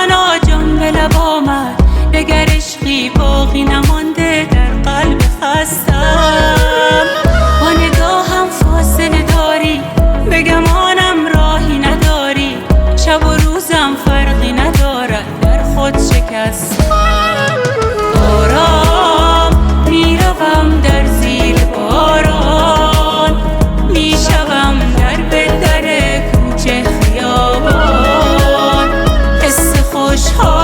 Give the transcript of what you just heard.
تنها جان به لب آمد، دگر عشقی باقی نمانده در قلب خستم. با نگاهم فاصله داری، به گمانم راهی نداری، شب و روزم فرقی ندارد در خود شکستم. آرام میروم در زیر باران، میشوم در به در کوچه خیابان، حس خوشحال